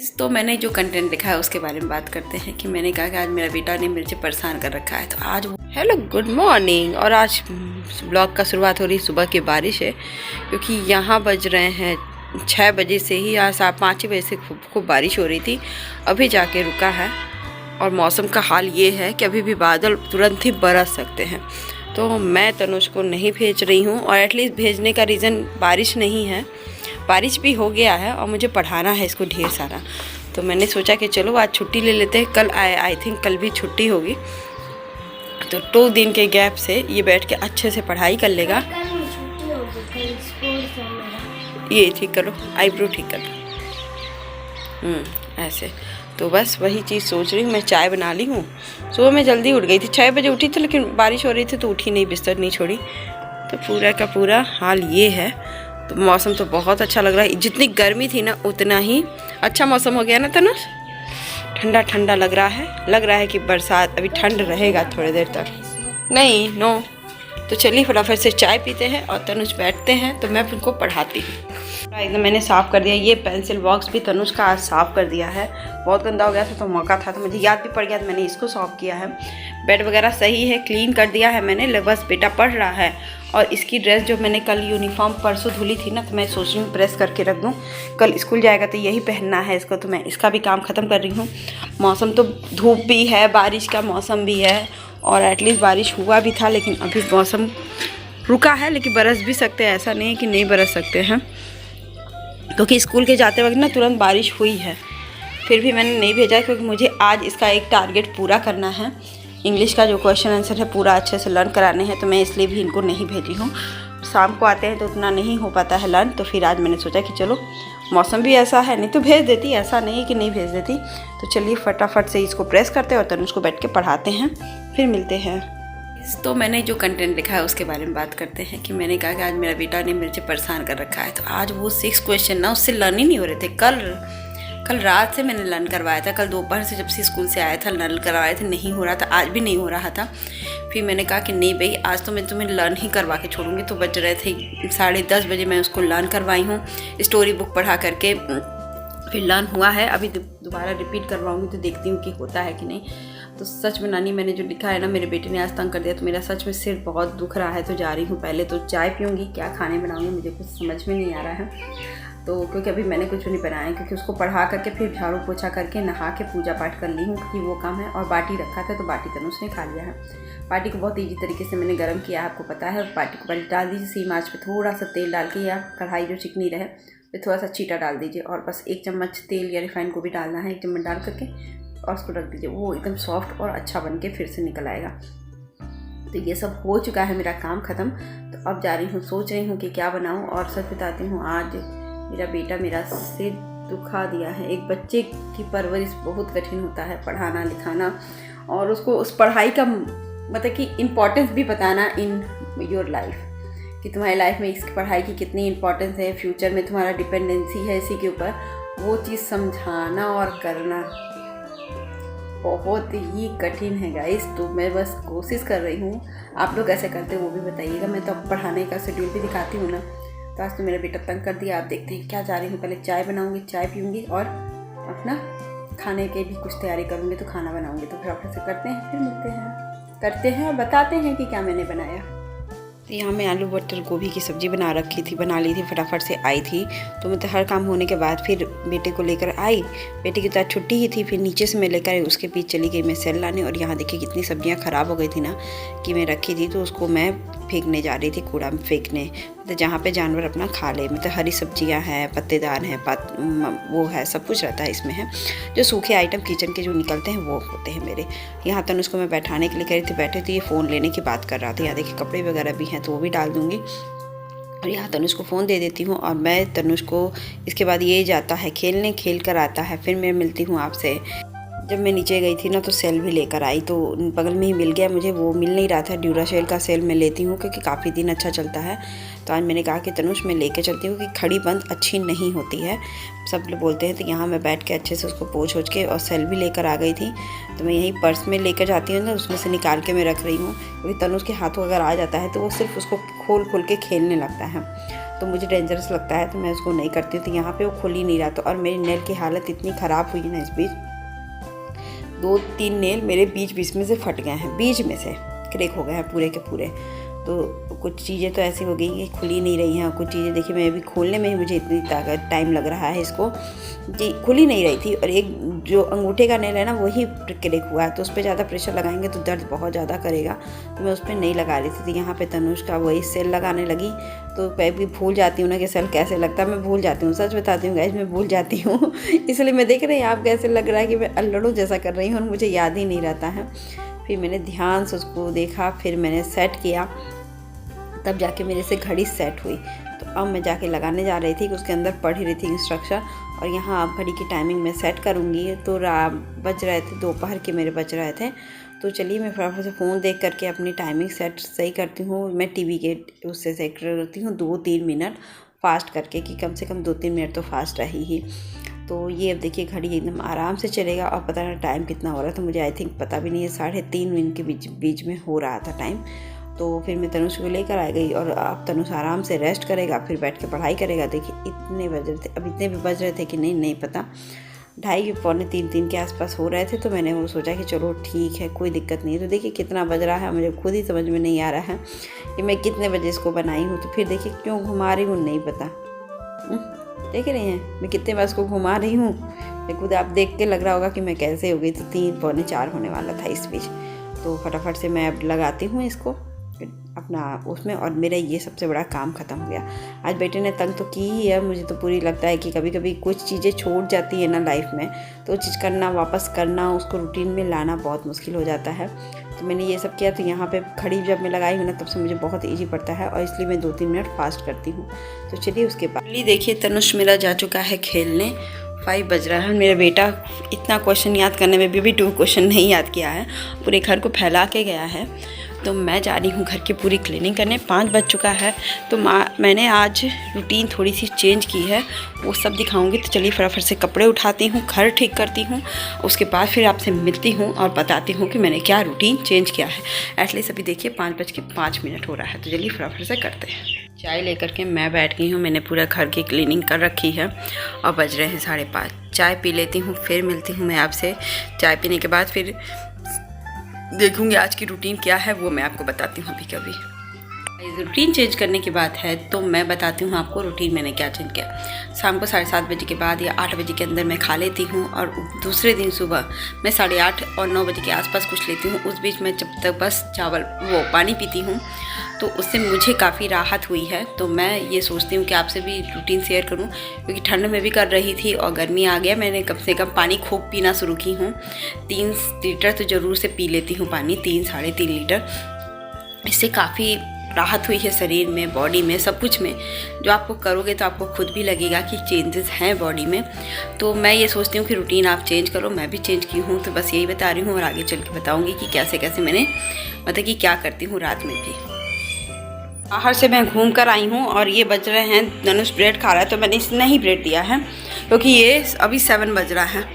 तो मैंने जो कंटेंट लिखा है उसके बारे में बात करते हैं कि मैंने कहा कि आज मेरा बेटा ने मुझे परेशान कर रखा है। तो आज हेलो गुड मॉर्निंग। और आज ब्लॉग का शुरुआत हो रही सुबह की बारिश है, क्योंकि यहाँ बज रहे हैं 6 बजे से ही, आज 5:30 बजे से खूब बारिश हो रही थी, अभी जाके रुका है। और मौसम का हाल ये है कि अभी भी बादल तुरंत ही बरस सकते हैं। तो मैं तनुष को नहीं भेज रही हूँ, और एटलीस्ट भेजने का रीज़न बारिश नहीं है, बारिश भी हो गया है और मुझे पढ़ाना है इसको ढेर सारा। तो मैंने सोचा कि चलो आज छुट्टी ले लेते हैं, कल आई थिंक कल भी छुट्टी होगी, तो 2 दिन के गैप से ये बैठ के अच्छे से पढ़ाई कर लेगा। ये ठीक करो, आईब्रो ठीक करो, ऐसे। तो बस वही चीज़ सोच रही हूँ। मैं चाय बना ली हूँ। सुबह मैं जल्दी उठ गई थी, 6 बजे उठी थी, लेकिन बारिश हो रही थी तो उठी नहीं, बिस्तर नहीं छोड़ी। तो पूरा का पूरा हाल ये है। तो मौसम तो बहुत अच्छा लग रहा है, जितनी गर्मी थी ना उतना ही अच्छा मौसम हो गया ना तनुष, ठंडा ठंडा लग रहा है कि बरसात अभी ठंड रहेगा थोड़ी देर तक। नहीं नो। तो चलिए फटाफट से चाय पीते हैं और तनुष बैठते हैं, तो मैं उनको पढ़ाती हूँ। एकदम मैंने साफ़ कर दिया, ये पेंसिल बॉक्स भी तनुष का आज साफ़ कर दिया है, बहुत गंदा हो गया था तो मौका था, तो मुझे याद भी पड़ गया तो मैंने इसको साफ़ किया है। बेड वगैरह सही है, क्लीन कर दिया है मैंने, बस बेटा पढ़ रहा है। और इसकी ड्रेस जो मैंने कल यूनिफॉर्म परसों धुली थी ना, तो मैं सोच रही हूँ प्रेस करके रख दूँ, कल स्कूल जाएगा तो यही पहनना है इसको, तो मैं इसका भी काम ख़त्म कर रही हूँ। मौसम तो धूप भी है, बारिश का मौसम भी है, और एटलीस्ट बारिश हुआ भी था, लेकिन अभी मौसम रुका है, लेकिन बरस भी सकते हैं, ऐसा नहीं है कि नहीं बरस सकते हैं, क्योंकि स्कूल के जाते वक्त ना तुरंत बारिश हुई है। फिर भी मैंने नहीं भेजा, क्योंकि मुझे आज इसका एक टारगेट पूरा करना है, इंग्लिश का जो क्वेश्चन आंसर है पूरा अच्छे से लर्न कराने हैं, तो मैं इसलिए भी इनको नहीं भेजी हूँ। शाम को आते हैं तो उतना नहीं हो पाता है लर्न, तो फिर आज मैंने सोचा कि चलो मौसम भी ऐसा है, नहीं तो भेज देती, ऐसा नहीं है कि नहीं भेज देती। तो चलिए फटाफट से इसको प्रेस करते हैं और तनुष को बैठ के पढ़ाते हैं, फिर मिलते हैं। तो मैंने जो कंटेंट लिखा है उसके बारे में बात करते हैं कि मैंने कहा कि आज मेरा बेटा ने मुझे परेशान कर रखा है। तो आज वो 6 क्वेश्चन ना उससे लर्न ही नहीं हो रहे थे। कल रात से मैंने लर्न करवाया था, कल दोपहर से जब से स्कूल से आया था लर्न करवाया था, नहीं हो रहा था, आज भी नहीं हो रहा था। फिर मैंने कहा कि नहीं भाई, आज तो मैं तुम्हें लर्न ही करवा के छोड़ूंगी। तो बज रहे थे 10:30 बजे, मैं उसको लर्न करवाई हूँ, स्टोरी बुक पढ़ा करके फिर लर्न हुआ है। अभी दोबारा रिपीट करवाऊँगी तो देखती हूँ कि होता है कि नहीं। तो सच में नानी, मैंने जो लिखा है ना, मेरे बेटे ने आज तंग कर दिया, तो मेरा सच में सिर बहुत दुख रहा है। तो जा रही हूँ, पहले तो चाय पीऊँगी, क्या खाने बनाऊँगी मुझे कुछ समझ में नहीं आ रहा है। तो क्योंकि अभी मैंने कुछ नहीं बनाया है, क्योंकि उसको पढ़ा करके फिर झाड़ू पोछा करके नहा के पूजा पाठ कर ली हूँ, क्योंकि वो काम है। और बाटी रखा था तो बाटी तनुष ने खा लिया है। बाटी को बहुत ईजी तरीके से मैंने गर्म किया है, आपको पता है। बाटी को पहले डाल दीजिए सेम आँच पे, थोड़ा सा तेल डाल के, या कढ़ाई जो चिकनी रहे तो थोड़ा सा चीटा डाल दीजिए, और बस 1 चम्मच तेल या रिफाइन को भी डालना है, 1 चम्मच डाल करके और उसको रख दीजिए। वो एकदम सॉफ्ट और अच्छा बन के फिर से निकल आएगा। तो ये सब हो चुका है, मेरा काम ख़त्म। तो अब जा रही हूँ, सोच रही हूँ कि क्या बनाऊँ। और सच बताती हूँ, आज मेरा बेटा मेरा सिर दुखा दिया है। एक बच्चे की परवरिश बहुत कठिन होता है, पढ़ाना लिखाना, और उसको उस पढ़ाई का मतलब कि इम्पोर्टेंस भी बताना इन योर लाइफ, कि तुम्हारी लाइफ में इसकी पढ़ाई की कितनी इम्पोर्टेंस है, फ्यूचर में तुम्हारा डिपेंडेंसी है इसी के ऊपर, वो चीज़ समझाना और करना बहुत ही कठिन है गाइस। तो मैं बस कोशिश कर रही हूँ, आप लोग कैसे करते हो वो भी बताइएगा। मैं तो पढ़ाने का शेड्यूल भी दिखाती हूँ ना। तो आज तो मेरा बेटा तंग कर दिया, आप देखते हैं क्या। जा रही हूँ, पहले चाय बनाऊँगी, चाय पीऊँगी और अपना खाने की भी कुछ तैयारी करूँगी, तो खाना बनाऊँगी। तो फिर आपसे करते हैं, फिर करते हैं और बताते हैं कि क्या मैंने बनाया। तो यहाँ मैं आलू बटर गोभी की सब्ज़ी बना ली थी, फटाफट से आई थी। तो मतलब हर काम होने के बाद फिर बेटे को लेकर आई, बेटे की तो छुट्टी ही थी। फिर नीचे से मैं लेकर आई, उसके बीच चली गई मैं सेल लाने। और यहाँ देखिए कितनी सब्जियाँ ख़राब हो गई थी ना, कि मैं रखी थी, तो उसको मैं फेंकने जा रही थी, कूड़ा में फेंकने, मतलब जहाँ पे जानवर अपना खा ले। मतलब हरी सब्जियाँ हैं, पत्तेदार हैं, वो है, सब कुछ रहता है इसमें है। जो सूखे आइटम किचन के जो निकलते हैं वो होते हैं मेरे। यहाँ तक उसको मैं बैठाने के लिए कह रही थी, बैठे थे, ये फ़ोन लेने की बात कर रहा था। यहाँ देखिए कपड़े वगैरह भी हैं, तो वो भी डाल दूँगी। और यहाँ तनुष को फ़ोन दे देती हूँ, और मैं तनुष को इसके बाद ये जाता है खेलने, खेल कर आता है। फिर मैं मिलती हूँ आपसे जब मैं नीचे गई थी ना तो सेल भी लेकर आई, तो बगल में ही मिल गया मुझे, वो मिल नहीं रहा था। ड्यूरासेल का सेल मैं लेती हूँ क्योंकि काफ़ी दिन अच्छा चलता है। तो आज मैंने कहा कि तनुष मैं लेके चलती हूँ कि खड़ी बंद अच्छी नहीं होती है, सब लोग बोलते हैं। तो यहाँ मैं बैठ के अच्छे से उसको पोंछ के और सेल भी लेकर आ गई थी। तो मैं यही पर्स में लेकर जाती हूँ ना, उसमें से निकाल के मैं रख रही हूँ, क्योंकि तनुष के हाथों अगर आ जाता है तो वो सिर्फ उसको खोल के खेलने लगता है, तो मुझे डेंजरस लगता है, तो मैं उसको नहीं करती हूँ। तो यहाँ पे वो खुल ही नहीं रहा। तो और मेरी नेल की हालत इतनी ख़राब हुई है ना, इस बीच 2-3 नेल मेरे बीच में से फट गए हैं, बीच में से क्रैक हो गए हैं पूरे के पूरे। तो कुछ चीज़ें तो ऐसी हो गई कि खुल ही नहीं रही हैं। कुछ चीज़ें देखिए, मैं अभी खोलने में ही मुझे इतनी टाइम लग रहा है इसको, जी खुल ही नहीं रही थी। और एक जो अंगूठे का नेल है ना, वही क्रैक हुआ है, तो उस पर ज़्यादा प्रेशर लगाएंगे तो दर्द बहुत ज़्यादा करेगा, तो मैं उस पर नहीं लगा रही थी। तो यहाँ पे तनुष का वही सेल लगाने लगी। तो मैं भी भूल जाती हूँ ना कि सेल कैसे लगता है, मैं भूल जाती हूँ, सच बताती हूँ गाइस, मैं भूल जाती हूँ। इसलिए मैं देख रही हूँ आप कैसे लग रहा है कि मैं अल्लड़ू जैसा कर रही हूँ और मुझे याद ही नहीं रहता है। फिर मैंने ध्यान से उसको देखा, फिर मैंने सेट किया, तब जाके मेरे से घड़ी सेट हुई। तो अब मैं जाके लगाने जा रही थी कि उसके अंदर पढ़ ही रही थी इंस्ट्रक्शन, और यहाँ अब घड़ी की टाइमिंग मैं सेट करूँगी। तो बज रहे थे, दोपहर के मेरे बज रहे थे। तो चलिए मैं फटाफट से फ़ोन देख करके अपनी टाइमिंग सेट सही करती हूँ। मैं टीवी के उससे सेट करती हूँ 2-3 मिनट फास्ट करके, कि कम से कम 2-3 मिनट तो फास्ट रही ही। तो ये अब देखिए घड़ी एकदम आराम से चलेगा। और पता नहीं टाइम कितना हो रहा है, तो मुझे आई थिंक पता भी नहीं है, 3:30 मिनट के बीच में हो रहा था टाइम। तो फिर मैं तनुष को लेकर आ गई, और अब तनुष आराम से रेस्ट करेगा, फिर बैठ के पढ़ाई करेगा। देखिए इतने बज रहे थे, अब इतने भी बज रहे थे कि नहीं पता, 2:30-3 के आसपास हो रहे थे। तो मैंने वो सोचा कि चलो ठीक है, कोई दिक्कत नहीं है। तो देखिए कितना बज रहा है, मुझे खुद ही समझ में नहीं आ रहा है कि मैं कितने बजे इसको बनाई हूँ। तो फिर देखिए क्यों घुमा रही हूँ नहीं पता, देख रहे हैं मैं कितने बार इसको घुमा रही हूँ। खुद आप देख के लग रहा होगा कि मैं कैसे हो गई। तो 3-3:45 होने वाला था इस बीच। तो फटाफट से मैं अब लगाती हूँ इसको अपना उसमें, और मेरा ये सबसे बड़ा काम ख़त्म हो गया। आज बेटे ने तंग तो की ही है, मुझे तो पूरी लगता है कि कभी कभी कुछ चीज़ें छूट जाती है ना लाइफ में, तो चीज़ करना, वापस करना, उसको रूटीन में लाना बहुत मुश्किल हो जाता है। तो मैंने ये सब किया। तो यहाँ पे खड़ी जब मैं लगाई हूँ ना, तब से मुझे बहुत ईजी पड़ता है, और इसलिए मैं 2-3 मिनट फास्ट करती हूँ। तो चलिए उसके बाद देखिए तनुष मेरा जा चुका है खेलने, 5 बज रहा है। मेरा बेटा इतना क्वेश्चन याद करने में भी 2 क्वेश्चन नहीं याद किया है, पूरे घर को फैला के गया है। तो मैं जा रही हूँ घर की पूरी क्लीनिंग करने, 5 बज चुका है। तो मैंने आज रूटीन थोड़ी सी चेंज की है, वो सब दिखाऊंगी। तो चलिए फटाफट से कपड़े उठाती हूँ, घर ठीक करती हूँ, उसके बाद फिर आपसे मिलती हूँ और बताती हूँ कि मैंने क्या रूटीन चेंज किया है। एटलीस्ट अभी देखिए 5:05 हो रहा है। तो चलिए फटाफट से करते हैं। चाय लेकर के मैं बैठ गई हूँ, मैंने पूरा घर की क्लीनिंग कर रखी है, और बज रहे हैं 5:30। चाय पी लेती हूँ, फिर मिलती हूँ मैं आपसे। चाय पीने के बाद फिर देखूंगी आज की रूटीन क्या है, वो मैं आपको बताती हूँ अभी कभी। रूटीन चेंज करने की बात है तो मैं बताती हूँ आपको रूटीन मैंने क्या चेंज किया। शाम को 7:30 बजे के बाद या 8 बजे के अंदर मैं खा लेती हूँ, और दूसरे दिन सुबह मैं 8:30 और 9 बजे के आसपास कुछ लेती हूँ। उस बीच में जब तक बस पानी पीती हूँ, तो उससे मुझे काफ़ी राहत हुई है। तो मैं ये सोचती हूँ कि आपसे भी रूटीन शेयर करूँ, क्योंकि ठंड में भी कर रही थी और गर्मी आ गया, मैंने कम से कम पानी खूब पीना शुरू की हूँ। 3 लीटर तो ज़रूर से पी लेती हूँ पानी, 3-3.5 लीटर। इससे काफ़ी राहत हुई है शरीर में, बॉडी में, सब कुछ में। जो आपको करोगे तो आपको खुद भी लगेगा कि चेंजेस हैं बॉडी में। तो मैं ये सोचती हूँ कि रूटीन आप चेंज करो, मैं भी चेंज की हूँ। तो बस यही बता रही हूँ, और आगे चल के बताऊँगी कि कैसे कैसे मैंने मतलब कि क्या करती हूँ रात में भी। बाहर से मैं घूम कर आई हूँ, और ये बज रहे हैं, धनुष ब्रेड खा रहा है, तो मैंने इसने ही ब्रेड दिया है, क्योंकि ये अभी 7 बज रहा है।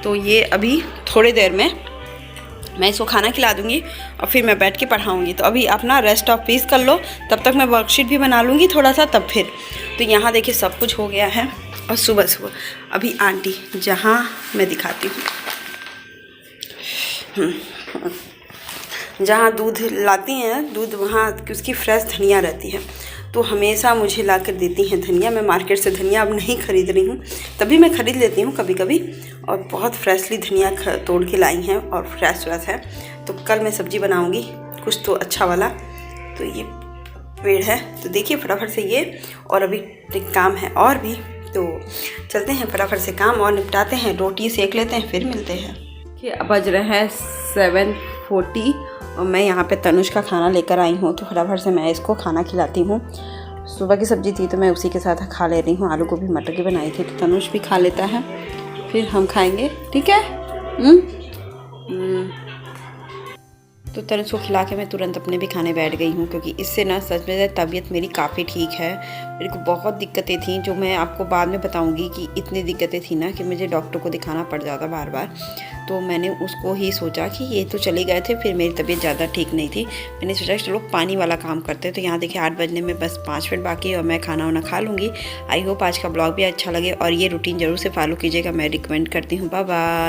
तो ये अभी थोड़ी देर में मैं इसको खाना खिला दूँगी, और फिर मैं बैठ के पढ़ाऊँगी। तो अभी अपना रेस्ट ऑफ पीस कर लो, तब तक मैं वर्कशीट भी बना लूँगी थोड़ा सा, तब फिर। तो यहाँ देखिए सब कुछ हो गया है। और सुबह अभी आंटी जहाँ मैं दिखाती हूँ, जहाँ दूध लाती हैं, दूध वहाँ उसकी फ्रेश धनिया रहती है, तो हमेशा मुझे ला कर देती हैं धनिया। मैं मार्केट से धनिया अब नहीं ख़रीद रही हूँ, तभी मैं ख़रीद लेती हूँ कभी कभी, और बहुत फ्रेशली धनिया तोड़ के लाई हैं, और फ्रेश है। तो कल मैं सब्ज़ी बनाऊँगी कुछ तो अच्छा वाला। तो ये पेड़ है, तो देखिए फटाफट से ये, और अभी काम है और भी, तो चलते हैं फटाफट से काम और निपटाते हैं, रोटी सेक लेते हैं, फिर मिलते हैं। कि अब बज रहे हैं 7:40, और मैं यहाँ पे तनुष का खाना लेकर आई हूँ। तो फटाफट से मैं इसको खाना खिलाती हूँ। सुबह की सब्ज़ी थी तो मैं उसी के साथ खा ले रही हूँ। आलू गोभी मटर की बनाई थी, तो तनुष भी खा लेता है, फिर हम खाएंगे, ठीक है। तो तनुज को खिला के मैं तुरंत अपने भी खाने बैठ गई हूँ, क्योंकि इससे ना सच में तबीयत मेरी काफ़ी ठीक है। मेरे को बहुत दिक्कतें थी, जो मैं आपको बाद में बताऊँगी कि इतनी दिक्कतें थी ना कि मुझे डॉक्टर को दिखाना पड़ जाता बार बार। तो मैंने उसको ही सोचा कि ये तो चले गए थे, फिर मेरी तबीयत ज़्यादा ठीक नहीं थी। मैंने सोचा चलो पानी वाला काम करते हैं। तो यहाँ देखिए 8 बजने में बस 5 मिनट बाकी है और मैं खाना वाना खा लूँगी। आई होप आज का ब्लॉग भी अच्छा लगे और ये रूटीन ज़रूर से फॉलो कीजिएगा, मैं रिकमेंड करती हूँ। Bye bye.